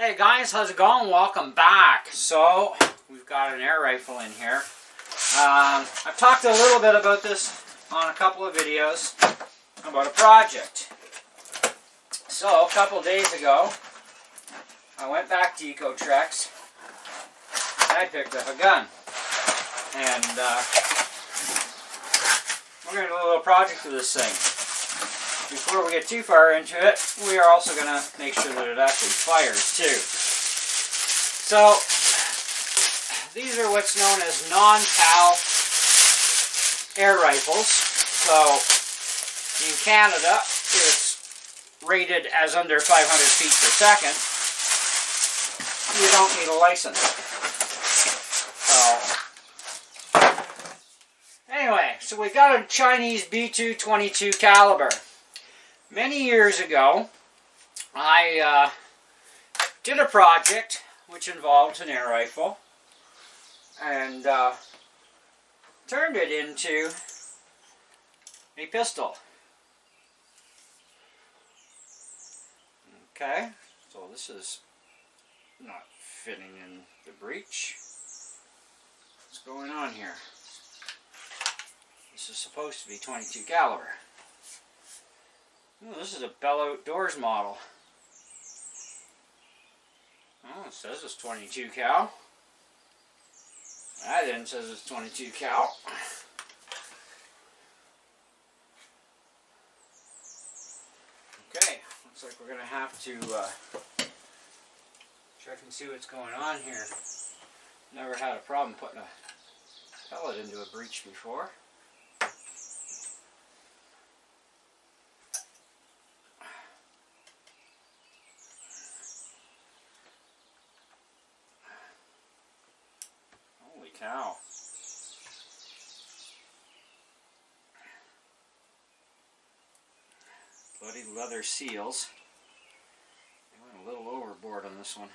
Hey guys, how's it going? Welcome back. So, we've got an air rifle in here. I've talked a little bit about this on a couple of videos about a project. So, a couple of days ago, I went back to Ecotrex and I picked up a gun. And we're going to do a little project with this thing. Before we get too far into it, we are also going to make sure that it actually fires too. So, these are what's known as non-PAL air rifles. So, in Canada, it's rated as under 500 feet per second. You don't need a license. So, anyway, so we've got a Chinese ptut 22 caliber. Many years ago, I did a project which involved an air rifle and turned it into a pistol. Okay, so this is not fitting in the breech. What's going on here? This is supposed to be 22 caliber. Ooh, this is a Bell Outdoors model. Oh, it says it's 22 cal. That then says it's 22 cal. Okay, looks like we're going to have to check and see what's going on here. Never had a problem putting a pellet into a breech before. Cow. Bloody leather seals. I went a little overboard on this one.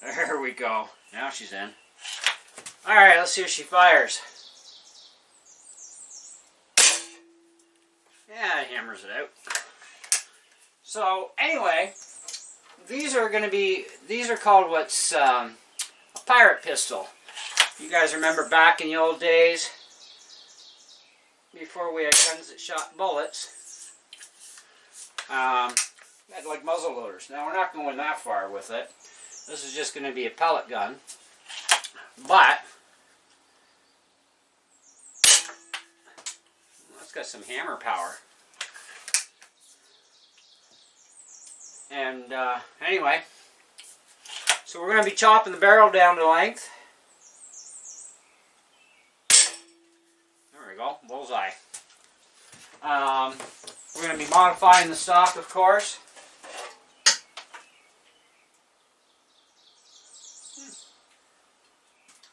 There we go. Now she's in. Alright, let's see if she fires. Yeah, it hammers it out. So, anyway, these are called what's a pirate pistol. You guys remember back in the old days, before we had guns that shot bullets, had like muzzle loaders. Now we're not going that far with it. This is just going to be a pellet gun, but it's got some hammer power. And anyway, so we're going to be chopping the barrel down to length. There we go, bullseye. We're going to be modifying the stock, of course.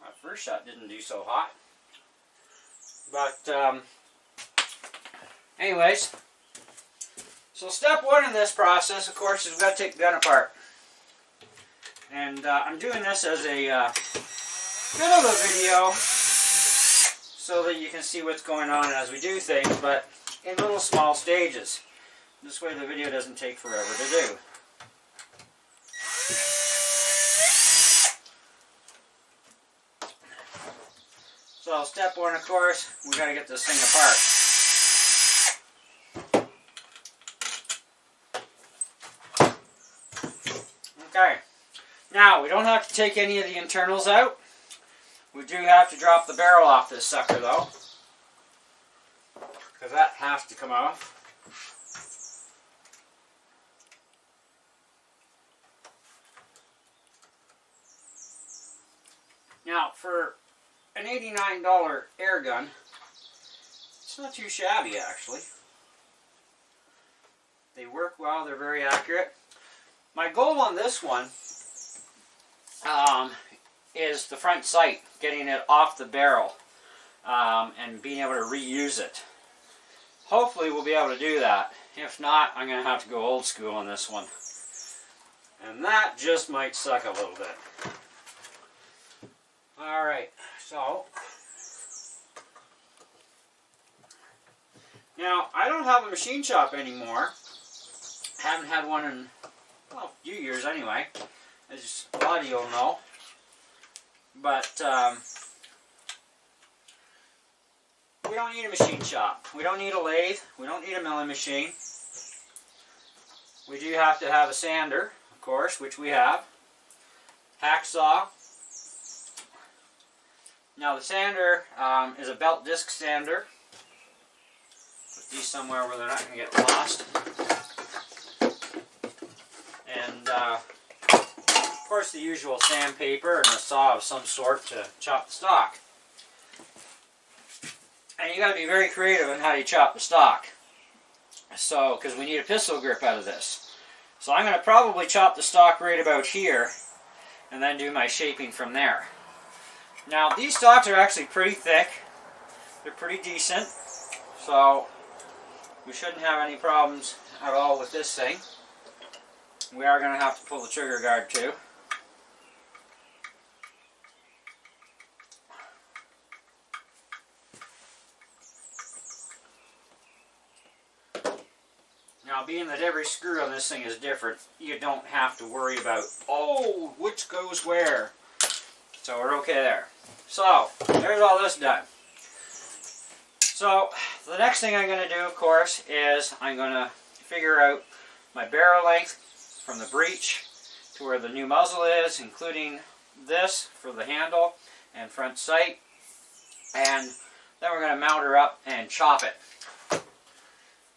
That first shot didn't do so hot. But, anyways, so step one in this process, of course, is we've got to take the gun apart. And I'm doing this as a bit of a video so that you can see what's going on as we do things, but in little small stages. This way the video doesn't take forever to do. So step one, of course, we got to get this thing apart. Okay. Now, we don't have to take any of the internals out. We do have to drop the barrel off this sucker, though, because that has to come off. Now, for an $89 air gun, it's not too shabby, actually. They work well, they're very accurate. My goal on this one is the front sight, getting it off the barrel and being able to reuse it. Hopefully we'll be able to do that. If not, I'm going to have to go old school on this one. And that just might suck a little bit. Alright, so now I don't have a machine shop anymore. Haven't had one in well, a few years anyway, as a lot of you will know. But we don't need a machine shop. We don't need a lathe. We don't need a milling machine. We do have to have a sander, of course, which we have. Hacksaw. Now the sander is a belt disc sander. Put these somewhere where they're not going to get lost. And of course the usual sandpaper and a saw of some sort to chop the stock. And you got to be very creative in how you chop the stock. So, because we need a pistol grip out of this. So I'm going to probably chop the stock right about here and then do my shaping from there. Now these stocks are actually pretty thick. They're pretty decent. So we shouldn't have any problems at all with this thing. We are going to have to pull the trigger guard too. Now, being that every screw on this thing is different, you don't have to worry about, oh, which goes where. So we're okay there. So, there's all this done. So, the next thing I'm going to do, of course, is I'm going to figure out my barrel length from the breech to where the new muzzle is, including this for the handle and front sight. And then we're going to mount her up and chop it.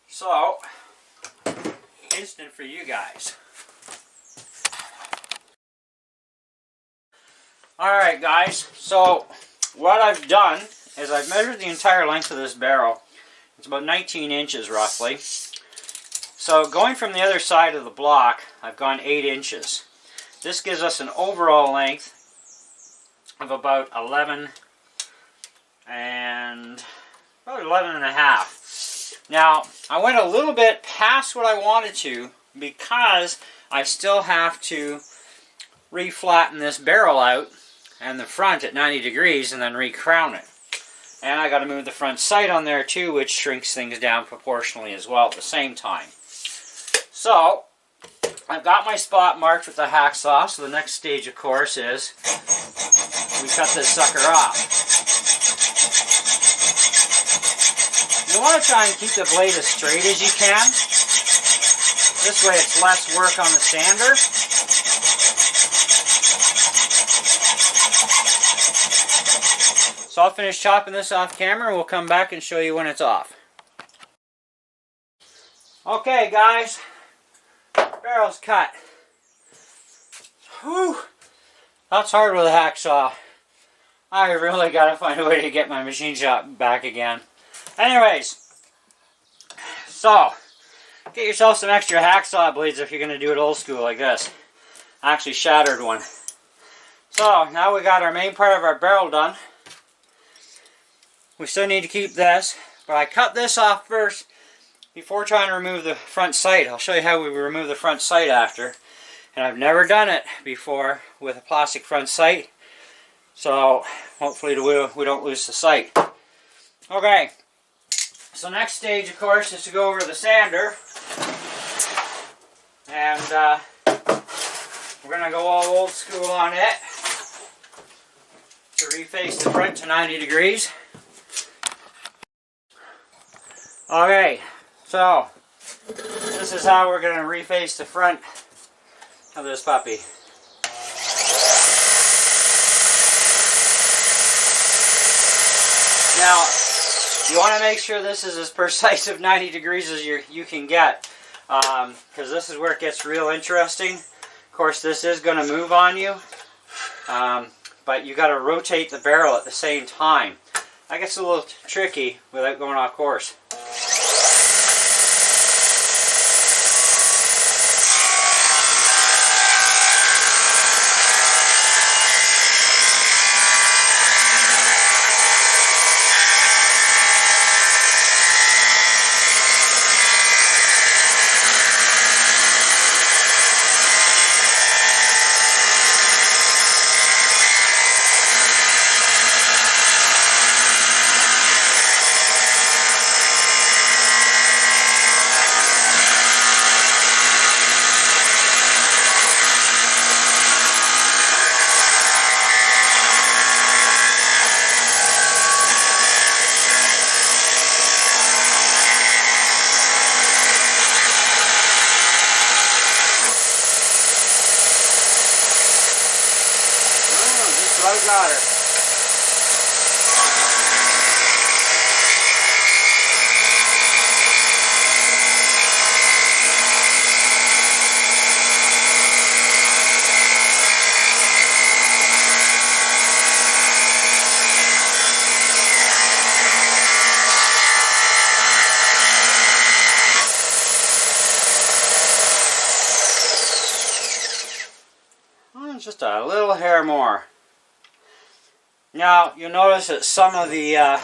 So, instant for you guys. Alright guys, so what I've done is I've measured the entire length of this barrel. It's about 19 inches roughly. So going from the other side of the block, I've gone 8 inches. This gives us an overall length of about 11 and a half. Now, I went a little bit past what I wanted to because I still have to re-flatten this barrel out and the front at 90 degrees and then re-crown it. And I got to move the front sight on there too, which shrinks things down proportionally as well at the same time. So, I've got my spot marked with the hacksaw, so the next stage of course is we cut this sucker off. You want to try and keep the blade as straight as you can. This way it's less work on the sander. So I'll finish chopping this off camera and we'll come back and show you when it's off. Okay guys, barrel's cut. Whew, that's hard with a hacksaw. I really got to find a way to get my machine shop back again. Anyways, so get yourself some extra hacksaw blades if you're going to do it old school like this. I actually shattered one. So now we got our main part of our barrel done. We still need to keep this, but I cut this off first before trying to remove the front sight. I'll show you how we remove the front sight after. And I've never done it before with a plastic front sight, so hopefully we don't lose the sight. Okay. So next stage, of course, is to go over the sander, and we're going to go all old school on it to reface the front to 90 degrees. Okay, so this is how we're going to reface the front of this puppy. Now, you want to make sure this is as precise of 90 degrees as you can get, because this is where it gets real interesting. Of course, this is going to move on you, but you got to rotate the barrel at the same time. That gets a little tricky without going off course. little hair more. Now, you'll notice that some of the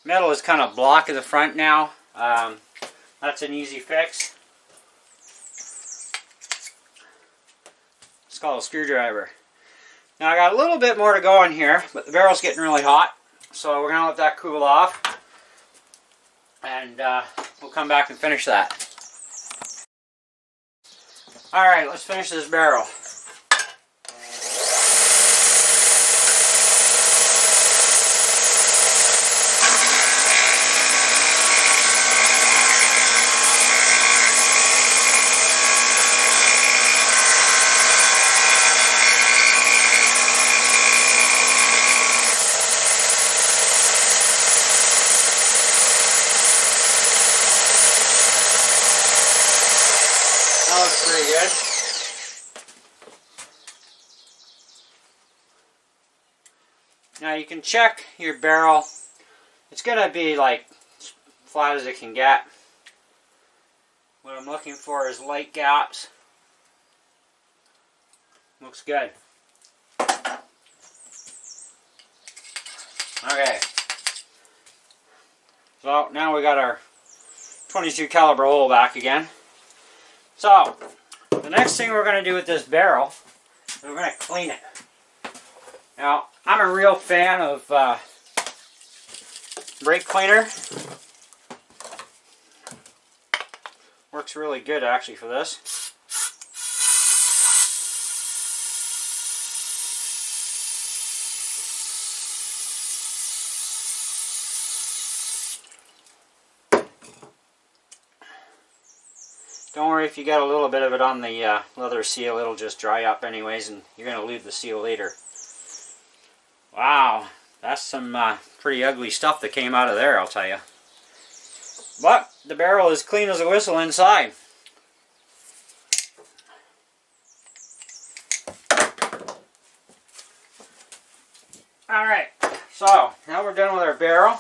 metal is kind of blocking the front now. That's an easy fix. It's called a screwdriver. Now, I got a little bit more to go in here, but the barrel's getting really hot. So we're going to let that cool off. And we'll come back and finish that. Alright, let's finish this barrel. That looks pretty good. Now you can check your barrel. It's going to be like flat as it can get. What I'm looking for is light gaps. Looks good. Okay. So now we got our 22 caliber hole back again. So, the next thing we're going to do with this barrel is we're going to clean it. Now, I'm a real fan of brake cleaner. Works really good actually for this. Don't worry if you got a little bit of it on the leather seal, it'll just dry up anyways and you're going to leave the seal later. Wow, that's some pretty ugly stuff that came out of there, I'll tell you. But the barrel is clean as a whistle inside. Alright, so now we're done with our barrel.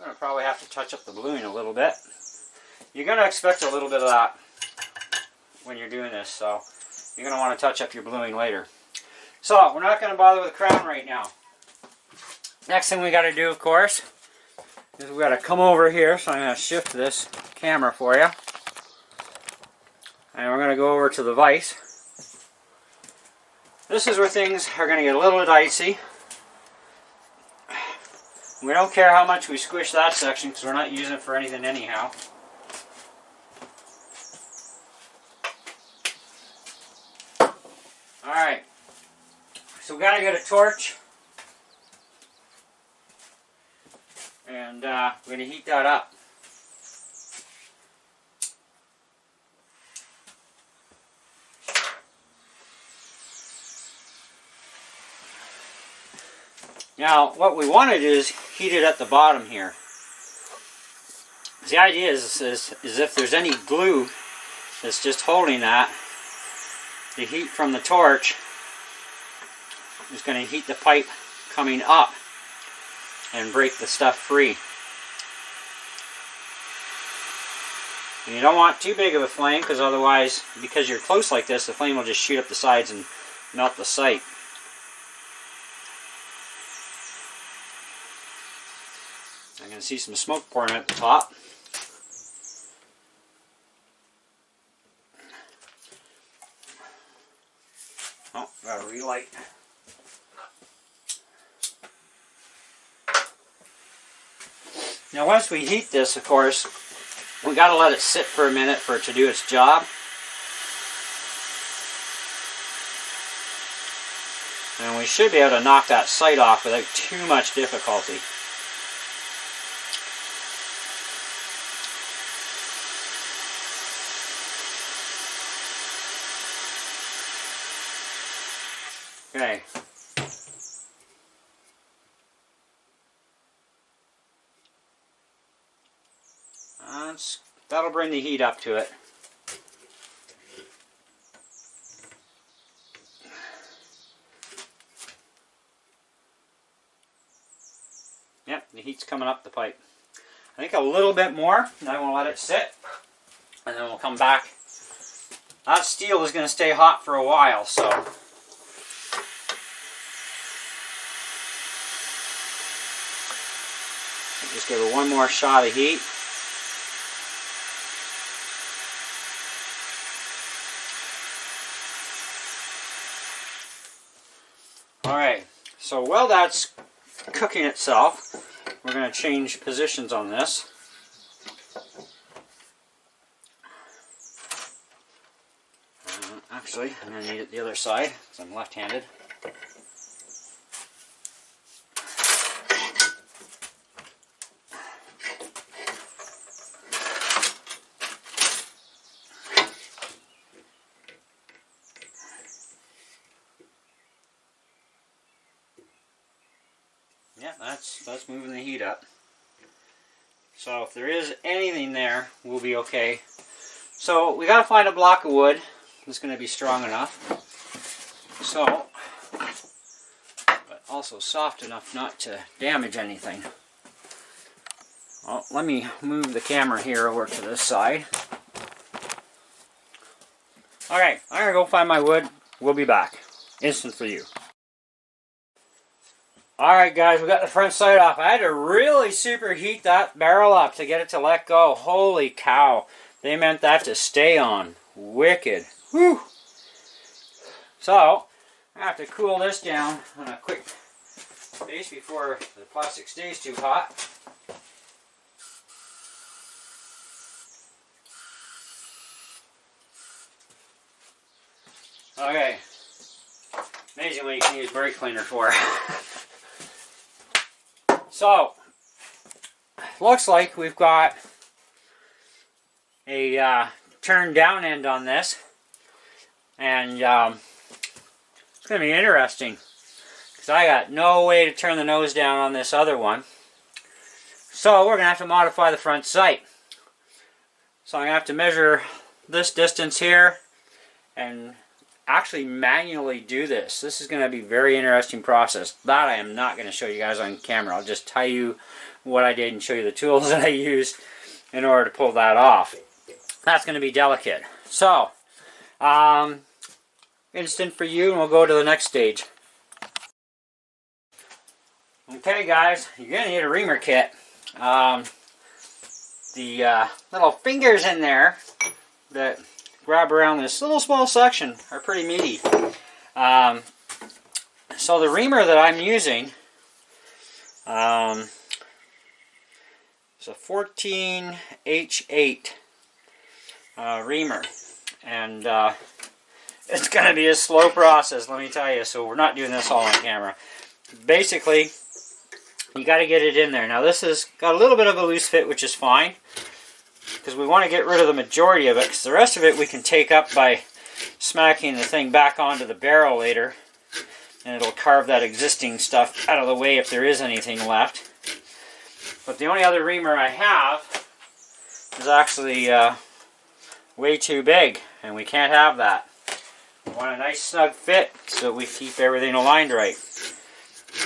I'm going to probably have to touch up the bluing a little bit. You're going to expect a little bit of that when you're doing this, so you're going to want to touch up your bluing later. So, we're not going to bother with the crown right now. Next thing we got to do, of course, is we got to come over here, so I'm going to shift this camera for you. And we're going to go over to the vise. This is where things are going to get a little bit dicey. We don't care how much we squish that section because we're not using it for anything anyhow. Alright, so we got to get a torch and we're going to heat that up. Now, what we want to do is heat it at the bottom here. The idea is if there's any glue that's just holding that, the heat from the torch is going to heat the pipe coming up and break the stuff free. And you don't want too big of a flame because otherwise, because you're close like this, the flame will just shoot up the sides and melt the sight. I can see some smoke pouring at the top. Oh, got to relight. Now once we heat this, of course, we got to let it sit for a minute for it to do its job. And we should be able to knock that sight off without too much difficulty. Okay. That'll bring the heat up to it. Yep, the heat's coming up the pipe. I think a little bit more, and then we'll let it sit, and then we'll come back that steel is going to stay hot for a while, so. Just give it one more shot of heat. Alright, so while that's cooking itself, we're going to change positions on this. Actually, I'm going to need it the other side because I'm left-handed. Yeah, that's moving the heat up. So if there is anything there, we'll be okay. So we got to find a block of wood that's going to be strong enough. So, but also soft enough not to damage anything. Well, let me move the camera here over to this side. Alright, I'm going to go find my wood. We'll be back. Instant for you. Alright guys, we got the front sight off. I had to really superheat that barrel up to get it to let go. Holy cow. They meant that to stay on. Wicked. Whew. So, I have to cool this down on a quick base before the plastic stays too hot. Okay. Amazing what you can use brake cleaner for. So, looks like we've got a turned down end on this, and it's going to be interesting because I got no way to turn the nose down on this other one. So we're going to have to modify the front sight. So I'm going to have to measure this distance here and actually manually do this. This is going to be a very interesting process. That I am not going to show you guys on camera. I'll just tell you what I did and show you the tools that I used in order to pull that off. That's going to be delicate. So, instant for you, and we'll go to the next stage. Okay guys, you're going to need a Reamer Kit. The little fingers in there that grab around this little small section are pretty meaty. So the reamer that I'm using is a 14H8 reamer, and it's going to be a slow process, let me tell you, so we're not doing this all on camera. Basically, you got to get it in there. Now this has got a little bit of a loose fit, which is fine, because we want to get rid of the majority of it, because the rest of it we can take up by smacking the thing back onto the barrel later, and it'll carve that existing stuff out of the way if there is anything left. But the only other reamer I have is actually way too big, and we can't have that. We want a nice snug fit so we keep everything aligned right.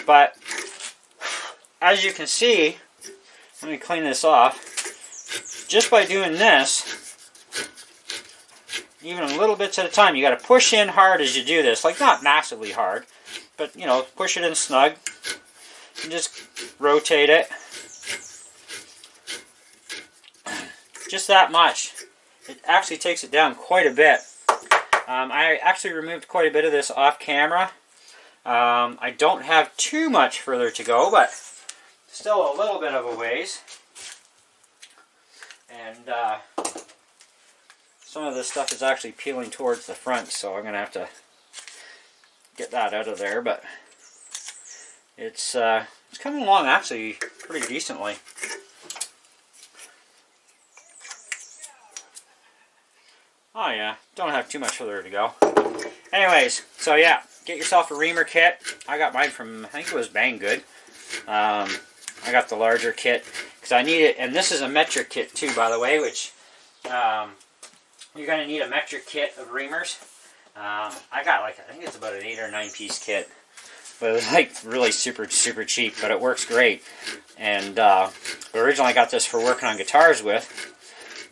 But as you can see, let me clean this off. Just by doing this, even little bits at a time, you got to push in hard as you do this. Like, not massively hard, but, you know, push it in snug. And just rotate it. Just that much. It actually takes it down quite a bit. I actually removed quite a bit of this off camera. I don't have too much further to go, but still a little bit of a ways. And some of this stuff is actually peeling towards the front, so I'm going to have to get that out of there. But it's coming along actually pretty decently. Oh yeah, don't have too much further to go. Anyways, so yeah, get yourself a Reamer Kit. I got mine from, I think it was Banggood. I got the larger kit because I need it, and this is a metric kit too, by the way, which you're going to need a metric kit of reamers. I got like, I think it's about an 8 or 9 piece kit, but it was like really super cheap, but it works great. And originally I got this for working on guitars with,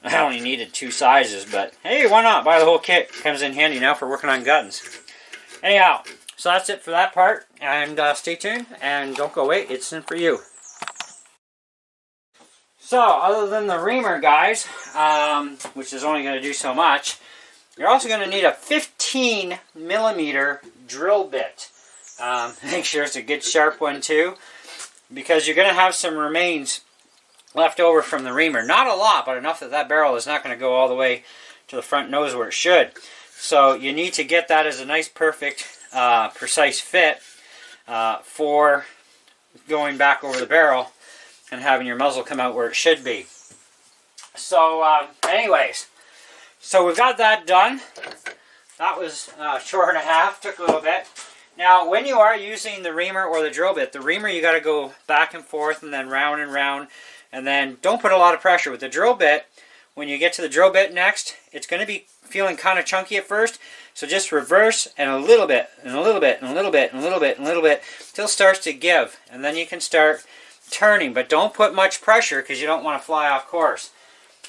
I only needed 2 sizes, but hey, why not? Buy the whole kit. Comes in handy now for working on guns. Anyhow, so that's it for that part, and stay tuned, and don't go away, it's in for you. So, other than the reamer, guys, which is only going to do so much, you're also going to need a 15mm drill bit. Make sure it's a good sharp one too, because you're going to have some remains left over from the reamer. Not a lot, but enough that that barrel is not going to go all the way to the front nose where it should. So you need to get that as a nice, perfect, precise fit for going back over the barrel and having your muzzle come out where it should be. So anyways, so we've got that done. That was a chore and a half, took a little bit. Now when you are using the reamer or the drill bit, the reamer you got to go back and forth and then round and round, and then don't put a lot of pressure. With the drill bit, when you get to the drill bit next, it's going to be feeling kind of chunky at first, so just reverse and a little bit, and a little bit, and a little bit, and a little bit, and a little bit, until it starts to give, and then you can start turning, but don't put much pressure because you don't want to fly off course.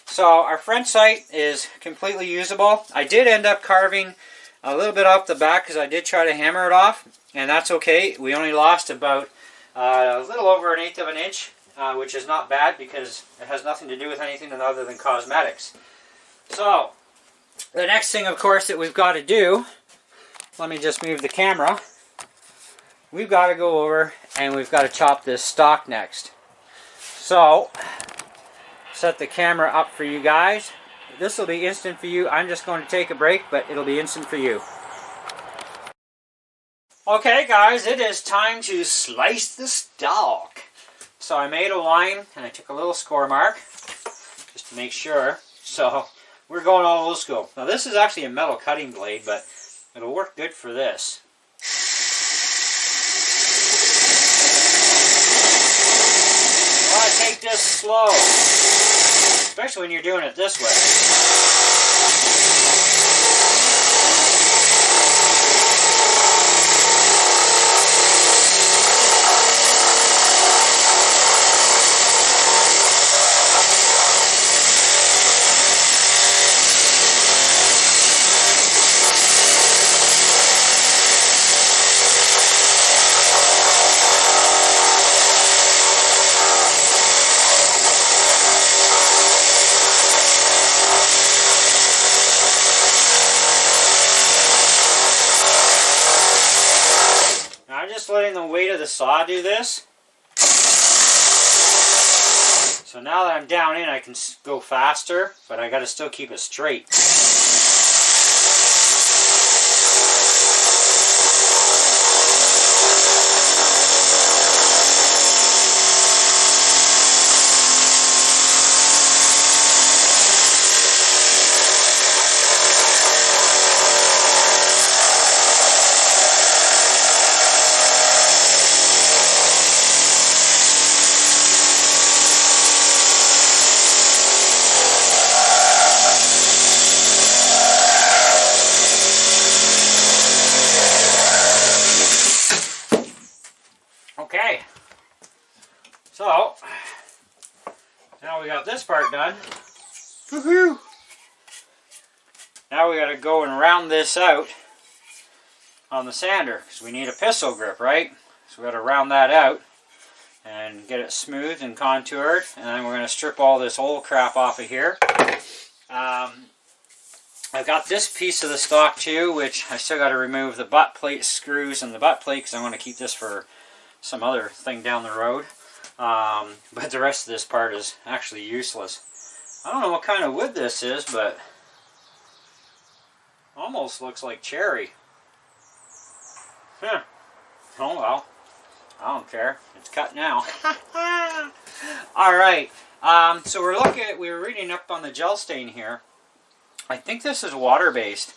So our front sight is completely usable. I did end up carving a little bit off the back because I did try to hammer it off, and that's okay. We only lost about a little over 1/8 of an inch, which is not bad because it has nothing to do with anything other than cosmetics. So the next thing, of course, that we've got to do, let me just move the camera. We've got to go over and we've got to chop this stock next. So, set the camera up for you guys. This will be instant for you. I'm just going to take a break, but it'll be instant for you. Okay guys, it is time to slice the stock. So I made a line and I took a little score mark just to make sure. So we're going all old school. Now this is actually a metal cutting blade, but it'll work good for this. You want to take this slow, especially when you're doing it this way. Letting the weight of the saw do this. So now that I'm down in, I can go faster, but I got to still keep it straight. Okay, so now we got this part done. Woohoo! Now we got to go and round this out on the sander because we need a pistol grip, right? So we got to round that out and get it smooth and contoured, and then we're going to strip all this old crap off of here. I've got this piece of the stock too, which I still got to remove the butt plate screws and the butt plate because I want to keep this for some other thing down the road, but the rest of this part is actually useless. I don't know what kind of wood this is, but almost looks like cherry. Huh. Oh well, I don't care. It's cut now. All right. So we were reading up on the gel stain here. I think this is water-based,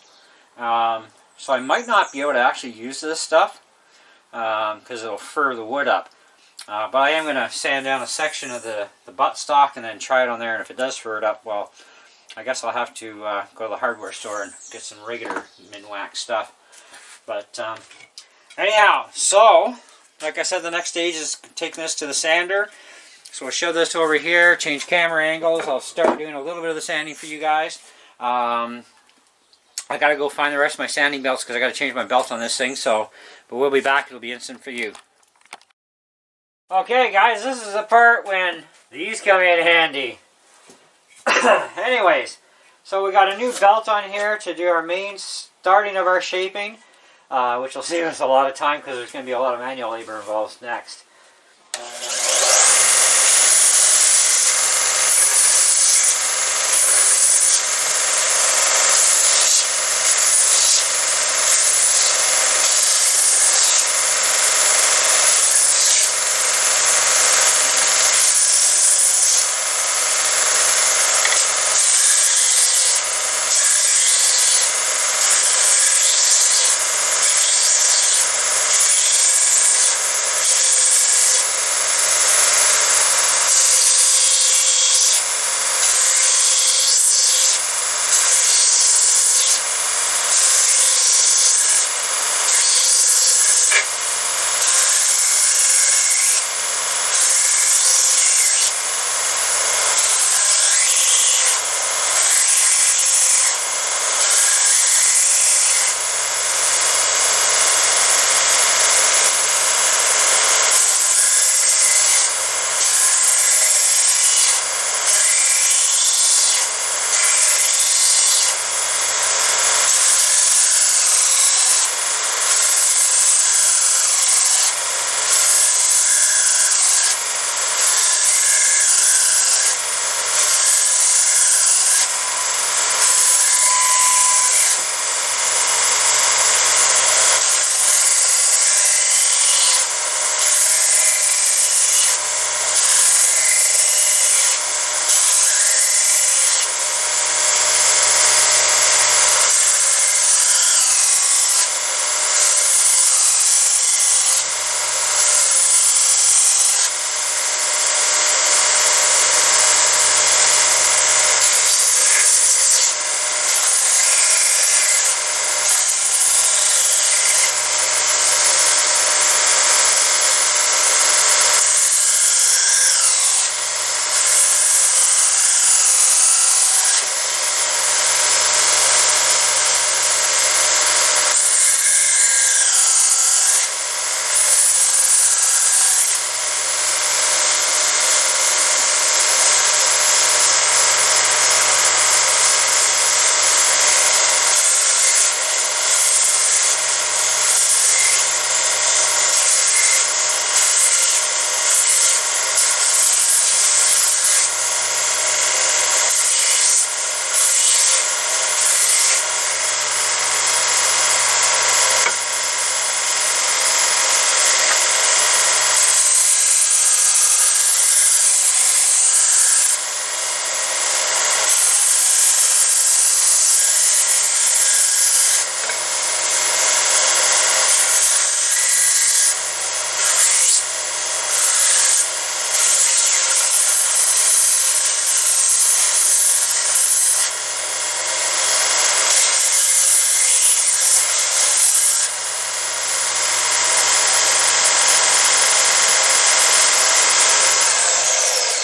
so I might not be able to actually use this stuff. Because it'll fur the wood up. But I am going to sand down a section of the butt stock and then try it on there, and if it does fur it up, well, I guess I'll have to go to the hardware store and get some regular min-wax stuff. But anyhow, so, like I said, the next stage is taking this to the sander. So we'll shove this over here, change camera angles. I'll start doing a little bit of the sanding for you guys. I got to go find the rest of my sanding belts because I got to change my belt on this thing. So, but we'll be back. It'll be instant for you. Okay, guys, this is the part when these come in handy. Anyways, so we got a new belt on here to do our main starting of our shaping, which will save us a lot of time because there's going to be a lot of manual labor involved next.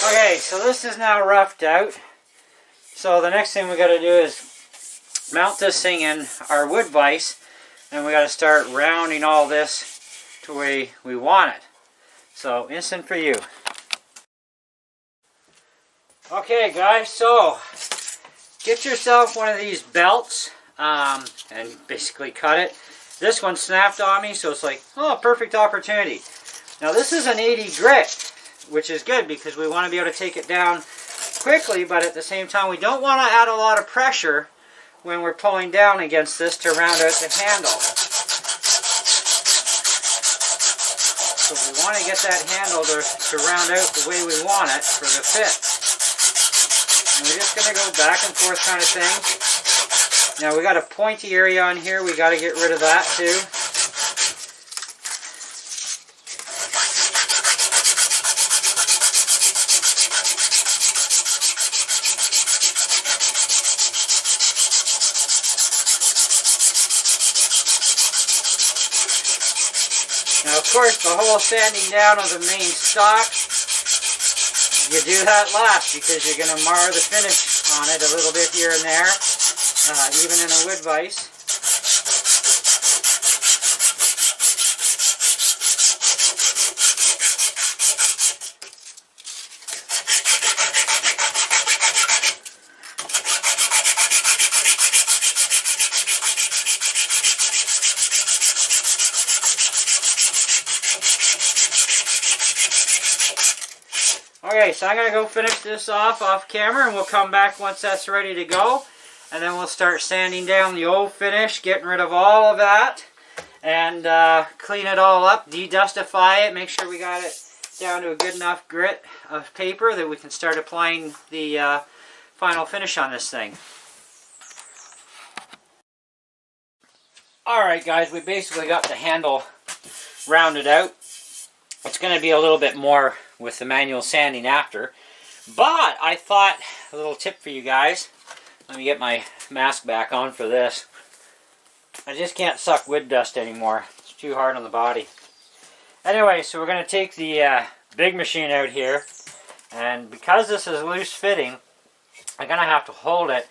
Okay, so this is now roughed out. So the next thing we got to do is mount this thing in our wood vise, and we got to start rounding all this to where we want it. So instant for you. Okay guys, so get yourself one of these belts and basically cut it. This one snapped on me, so it's like, oh, perfect opportunity. Now this is an 80 grit, which is good because we want to be able to take it down quickly, but at the same time we don't want to add a lot of pressure when we're pulling down against this to round out the handle. So we want to get that handle to round out the way we want it for the fit. And we're just going to go back and forth kind of thing. Now we got a pointy area on here, we got to get rid of that too. Now of course the whole sanding down of the main stock you do that last because you're going to mar the finish on it a little bit here and there, even in a wood vise. Okay, so I'm going to go finish this off camera, and we'll come back once that's ready to go. And then we'll start sanding down the old finish, getting rid of all of that, and clean it all up, de-dustify it, make sure we got it down to a good enough grit of paper that we can start applying the final finish on this thing. Alright guys, we basically got the handle rounded out. It's going to be a little bit more with the manual sanding after. But I thought, a little tip for you guys. Let me get my mask back on for this. I just can't suck wood dust anymore. It's too hard on the body. Anyway, so we're going to take the big machine out here. And because this is loose fitting, I'm going to have to hold it.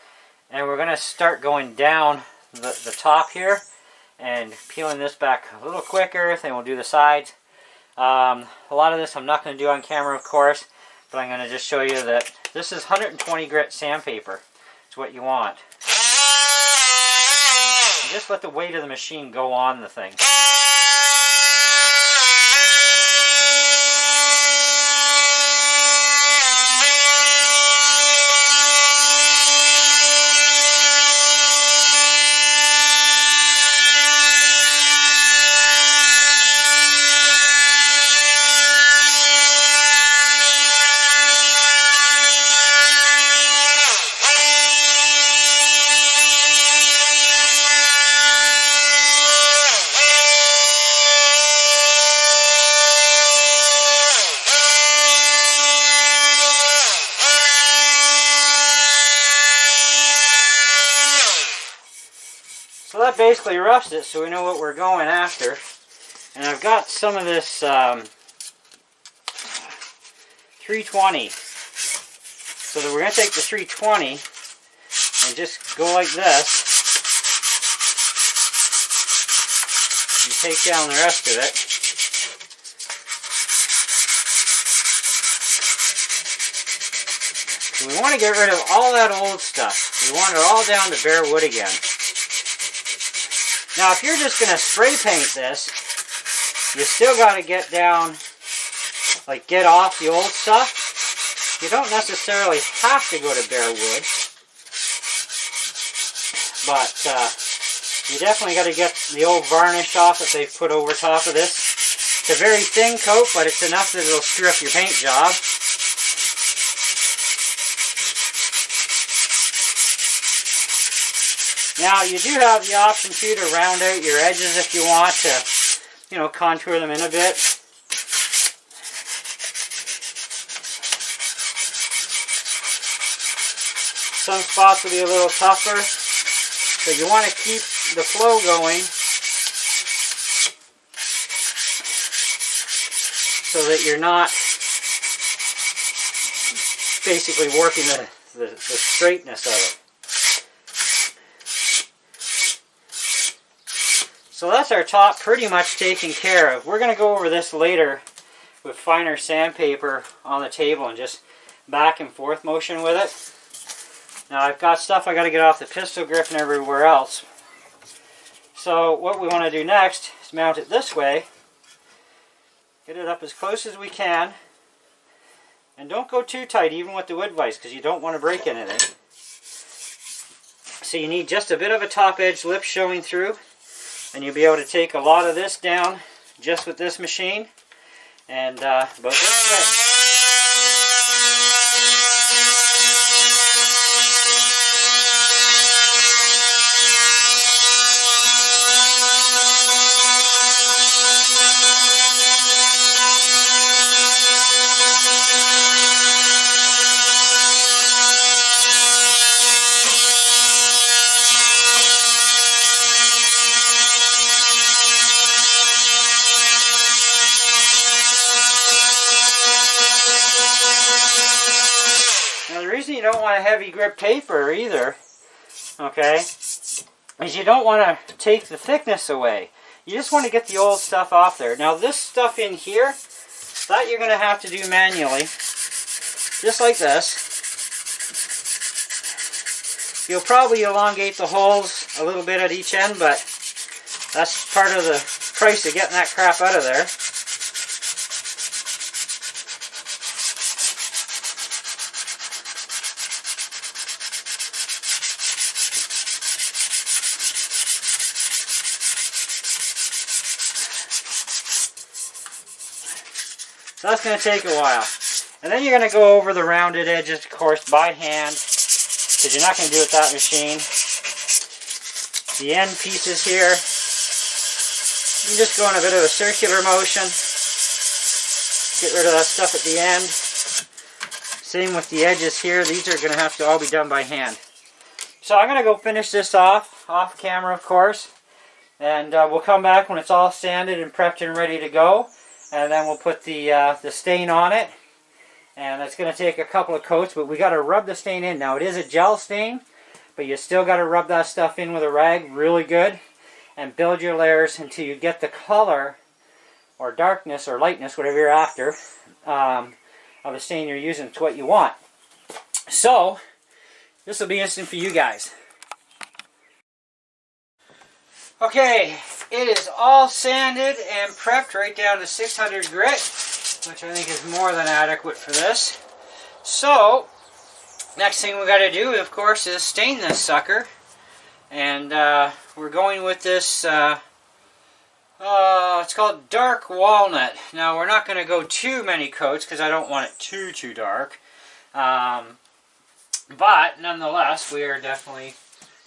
And we're going to start going down the top here. And peeling this back a little quicker. Then we'll do the sides. A lot of this I'm not going to do on camera, of course, but I'm going to just show you that this is 120 grit sandpaper. It's what you want. And just let the weight of the machine go on the thing. So that basically roughs it, so we know what we're going after. And I've got some of this 320. So that we're going to take the 320 and just go like this. And take down the rest of it. So we want to get rid of all that old stuff. We want it all down to bare wood again. Now, if you're just going to spray paint this, you still got to get down, like get off the old stuff. You don't necessarily have to go to bare wood, but you definitely got to get the old varnish off that they've put over top of this. It's a very thin coat, but it's enough that it'll screw up your paint job. Now, you do have the option, too, to round out your edges if you want to, you know, contour them in a bit. Some spots will be a little tougher, so you want to keep the flow going so that you're not basically warping the straightness of it. So that's our top pretty much taken care of. We're going to go over this later with finer sandpaper on the table and just back and forth motion with it. Now I've got stuff I got to get off the pistol grip and everywhere else. So what we want to do next is mount it this way. Get it up as close as we can. And don't go too tight even with the wood vise because you don't want to break anything. So you need just a bit of a top edge lip showing through. And you'll be able to take a lot of this down just with this machine. And about this way. you don't want a heavy grip paper either, okay, is you don't want to take the thickness away. You just want to get the old stuff off there. Now this stuff in here, that you're going to have to do manually, just like this. You'll probably elongate the holes a little bit at each end, but that's part of the price of getting that crap out of there. So that's going to take a while. And then you're going to go over the rounded edges, of course, by hand, because you're not going to do it with that machine. The end pieces here, you just go in a bit of a circular motion. Get rid of that stuff at the end. Same with the edges here. These are going to have to all be done by hand. So I'm going to go finish this off camera, of course. And we'll come back when it's all sanded and prepped and ready to go. And then we'll put the stain on it. And it's going to take a couple of coats, but we got to rub the stain in. Now it is a gel stain, but you still got to rub that stuff in with a rag really good and build your layers until you get the color or darkness or lightness, whatever you're after, of the stain you're using to what you want. So this will be instant for you guys. Okay, it is all sanded and prepped right down to 600 grit, which I think is more than adequate for this. So, next thing we got to do, of course, is stain this sucker. And we're going with this, it's called Dark Walnut. Now, we're not going to go too many coats because I don't want it too dark. But, nonetheless, we are definitely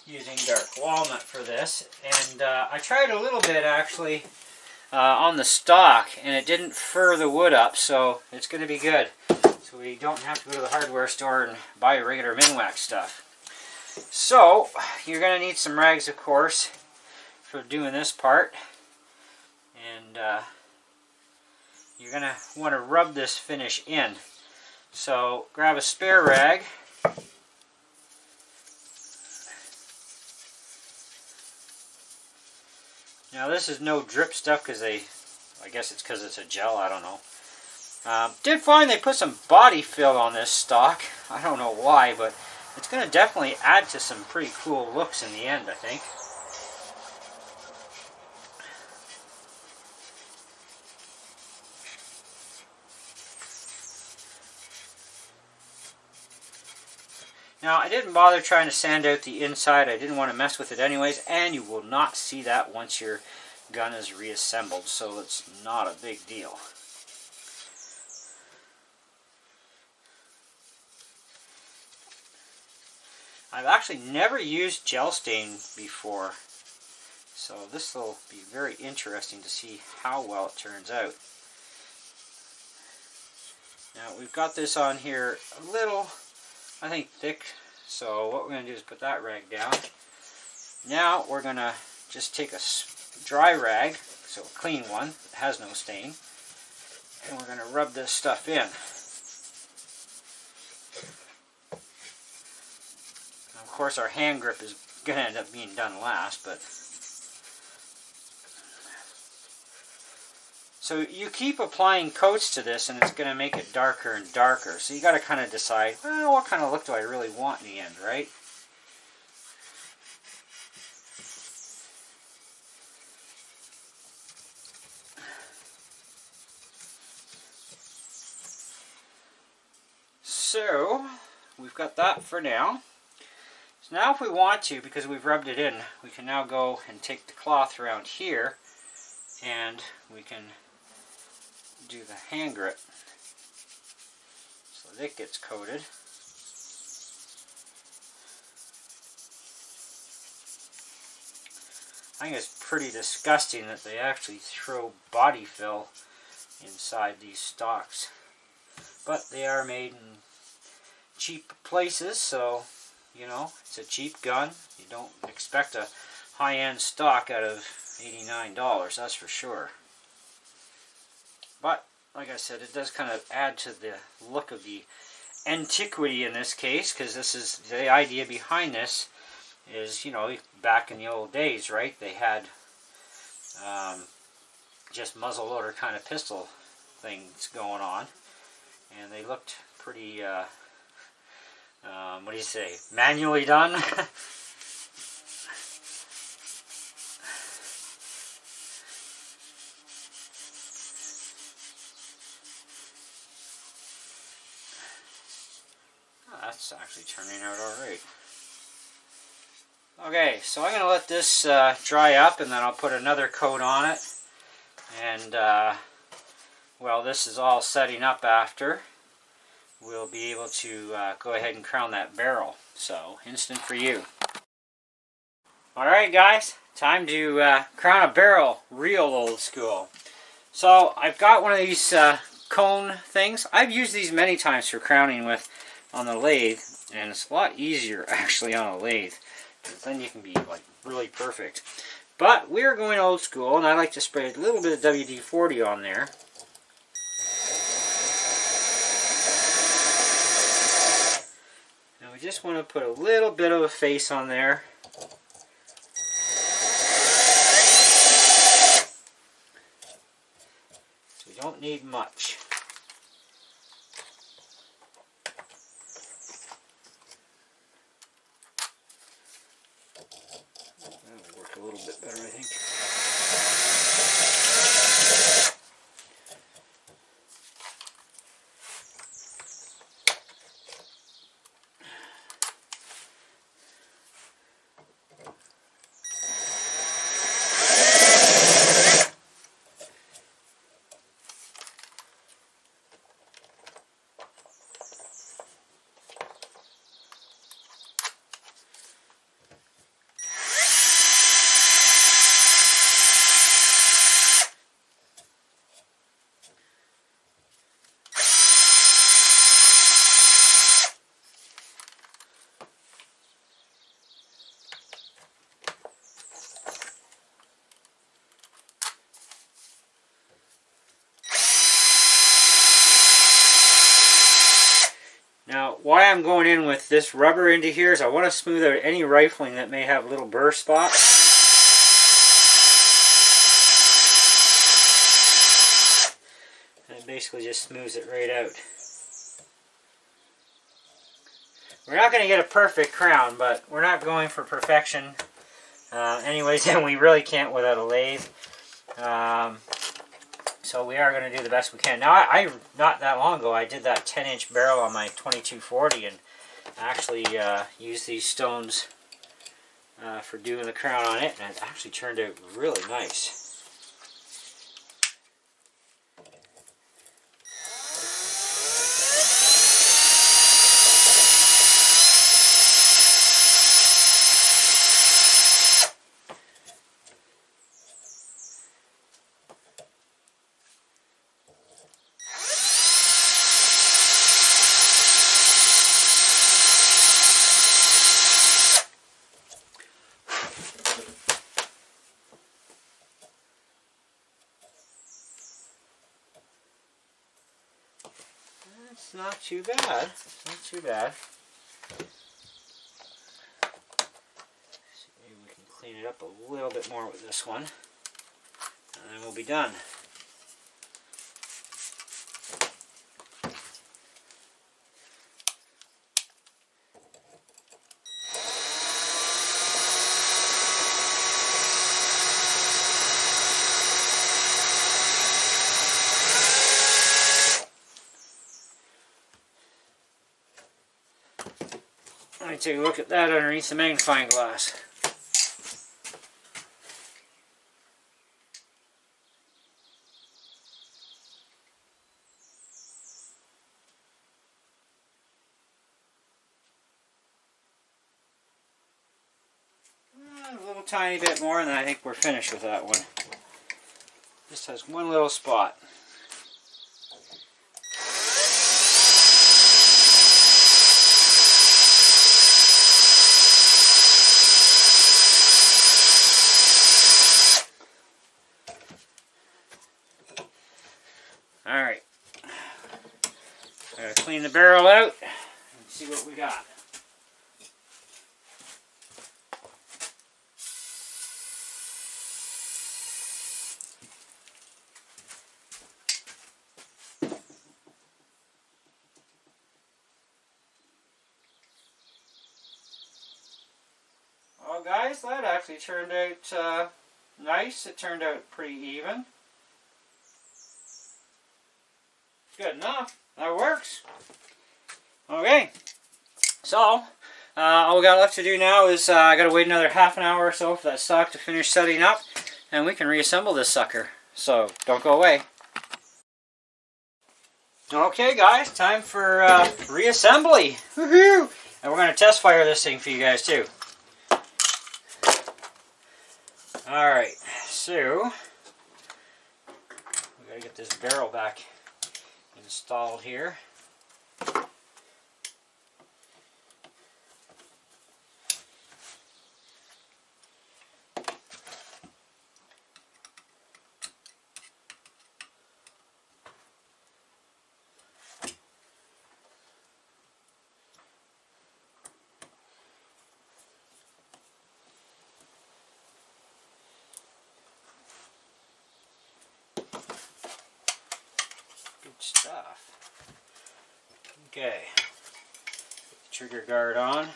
using Dark Walnut for this. And I tried a little bit, actually, on the stock, and it didn't fur the wood up, so it's going to be good. So we don't have to go to the hardware store and buy regular Minwax stuff. So you're going to need some rags, of course, for doing this part. And you're going to want to rub this finish in. So grab a spare rag. Now this is no drip stuff because I guess it's because it's a gel, I don't know. Did find they put some body fill on this stock. I don't know why, but it's going to definitely add to some pretty cool looks in the end, I think. Now, I didn't bother trying to sand out the inside. I didn't want to mess with it anyways, and you will not see that once your gun is reassembled, so it's not a big deal. I've actually never used gel stain before, so this will be very interesting to see how well it turns out. Now, we've got this on here a little, I think, thick, so what we're going to do is put that rag down. Now we're going to just take a dry rag, so a clean one that has no stain, and we're going to rub this stuff in. Now, of course, our hand grip is going to end up being done last, but so you keep applying coats to this and it's going to make it darker and darker. So you got to kind of decide, well, what kind of look do I really want in the end, right? So we've got that for now. So now if we want to, because we've rubbed it in, we can now go and take the cloth around here and we can do the hand grip so that it gets coated. I think it's pretty disgusting that they actually throw body fill inside these stocks, but they are made in cheap places, so you know, it's a cheap gun. You don't expect a high-end stock out of $89, that's for sure. But, like I said, it does kind of add to the look of the antiquity in this case, because this is the idea behind this is, you know, back in the old days, right, they had just muzzleloader kind of pistol things going on, and they looked pretty what do you say, manually done. That's actually turning out alright. Okay, so I'm going to let this dry up, and then I'll put another coat on it. And while this is all setting up after, we'll be able to go ahead and crown that barrel. So, instant for you. Alright guys, time to crown a barrel real old school. So, I've got one of these cone things. I've used these many times for crowning with on the lathe, and it's a lot easier actually on a lathe, because then you can be like really perfect. But we're going old school, and I like to spray a little bit of WD-40 on there. And we just want to put a little bit of a face on there. So we don't need much. A little bit better, I think. Now, why I'm going in with this rubber into here is I want to smooth out any rifling that may have little burr spots. And it basically just smooths it right out. We're not going to get a perfect crown, but we're not going for perfection anyways, and we really can't without a lathe. So we are going to do the best we can. Now, I not that long ago, I did that 10-inch barrel on my 2240 and actually used these stones for doing the crown on it, and it actually turned out really nice. It's not too bad. It's not too bad. So maybe we can clean it up a little bit more with this one, and then we'll be done. Let me take a look at that underneath the magnifying glass. A little tiny bit more, and then I think we're finished with that one. Just has one little spot. Alright, gotta clean the barrel out. see what we got. Well guys, that actually turned out nice. It turned out pretty even. Good enough. That works. Okay. So, all we got left to do now is I got to wait another half an hour or so for that stock to finish setting up, and we can reassemble this sucker. So, don't go away. Okay guys, time for reassembly. Woohoo! And we're going to test fire this thing for you guys too. Alright, so we got to get this barrel back installed here. Good stuff. Okay, put the trigger guard on.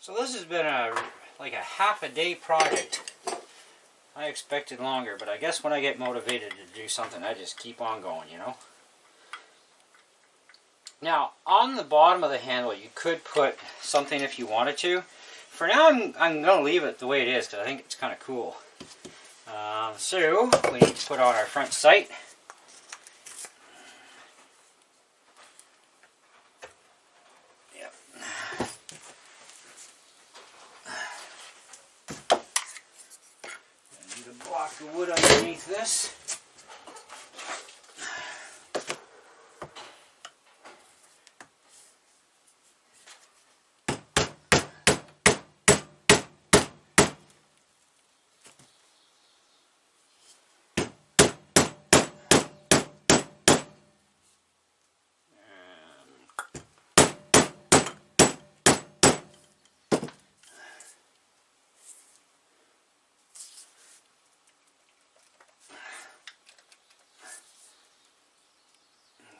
So this has been like a half a day project. I expected longer, but I guess when I get motivated to do something, I just keep on going, you know. Now, on the bottom of the handle, you could put something if you wanted to. For now, I'm going to leave it the way it is because I think it's kind of cool. So, we need to put on our front sight. Yep. I need a block of wood underneath this.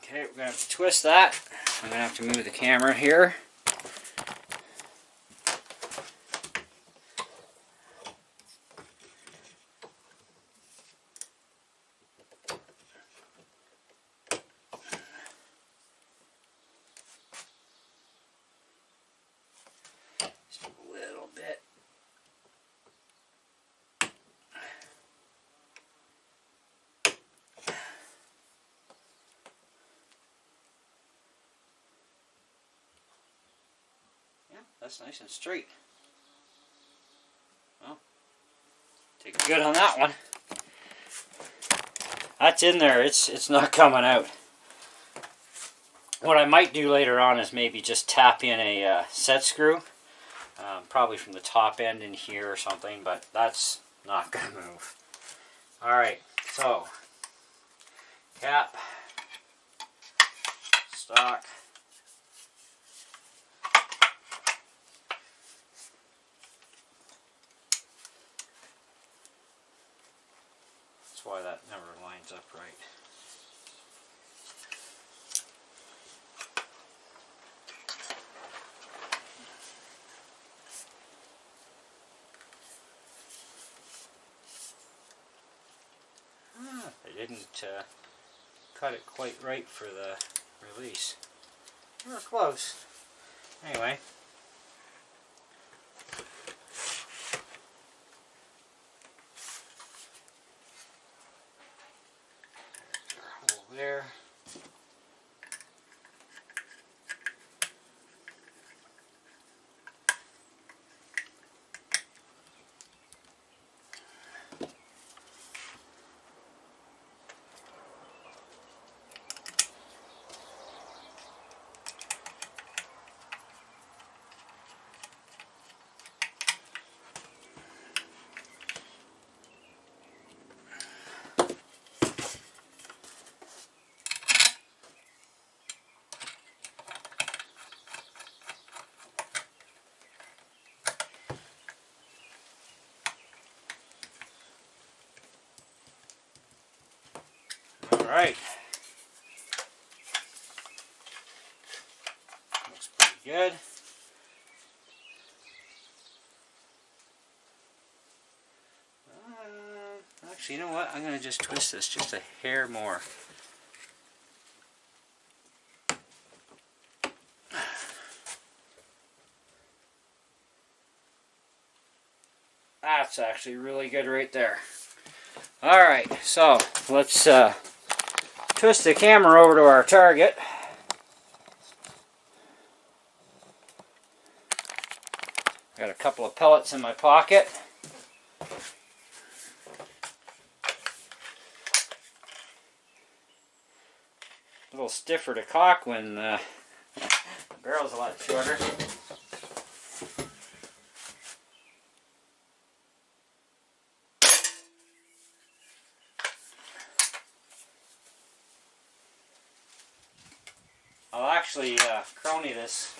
Okay, we're going to have to twist that. I'm going to have to move the camera here. Just a little bit. That's nice and straight. Well, take good on that one. That's in there. It's not coming out. What I might do later on is maybe just tap in a set screw, probably from the top end in here or something, but that's not going to move. All right, so cap, stock. Why that never lines up right. They didn't cut it quite right for the release. We were close. Anyway. There. good. Actually, you know what? I'm going to just twist this just a hair more. That's actually really good right there. Alright, so let's twist the camera over to our target. Got a couple of pellets in my pocket. A little stiffer to cock when the barrel's a lot shorter. I'll actually Chrony this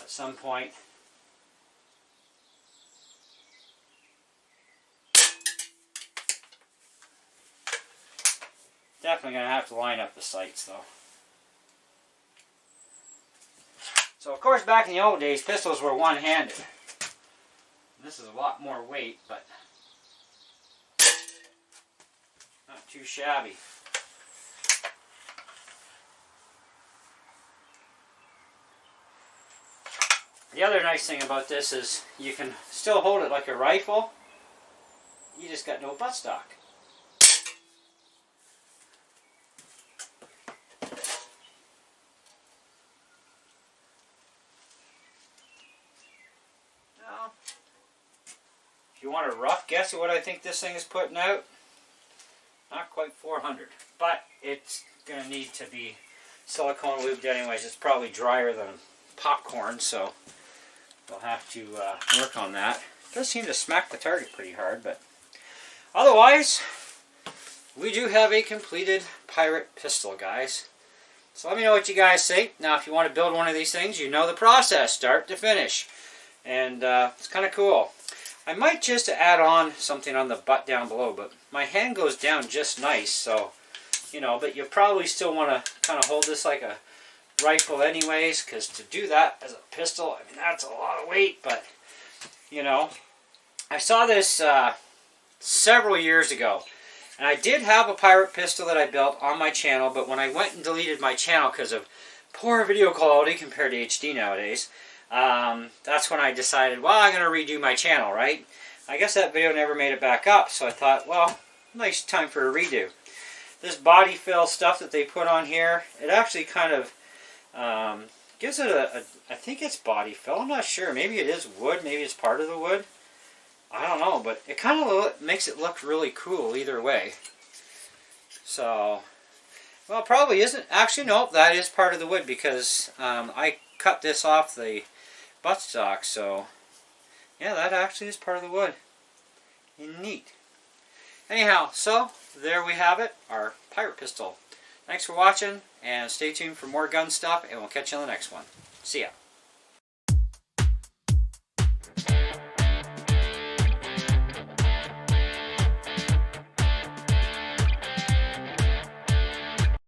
at some point. Definitely going to have to line up the sights though. So of course back in the old days pistols were one-handed. This is a lot more weight, but not too shabby. The other nice thing about this is you can still hold it like a rifle. You just got no buttstock. Now, if you want a rough guess at what I think this thing is putting out, not quite 400, but it's going to need to be silicone lubed anyways. It's probably drier than popcorn, so we'll have to work on that. It does seem to smack the target pretty hard, but otherwise, we do have a completed pirate pistol, guys. So let me know what you guys think. Now, if you want to build one of these things, you know the process, start to finish. And it's kind of cool. I might just add on something on the butt down below, but my hand goes down just nice, so, you know, but you probably still want to kind of hold this like a rifle anyways, because to do that as a pistol, I mean, that's a lot of weight, but, you know, I saw this several years ago, and I did have a pirate pistol that I built on my channel, but when I went and deleted my channel because of poor video quality compared to HD nowadays, that's when I decided, well, I'm going to redo my channel, right? I guess that video never made it back up, so I thought, well, nice time for a redo. This body fill stuff that they put on here, it actually kind of gives it I think it's body fill, I'm not sure, maybe it is wood, maybe it's part of the wood, I don't know, but it kind of makes it look really cool either way. So, well, it probably isn't, actually no, that is part of the wood because I cut this off the buttstock, so yeah, that actually is part of the wood. Neat. Anyhow, so there we have it, our pirate pistol. Thanks for watching, and stay tuned for more gun stuff, and we'll catch you on the next one. See ya.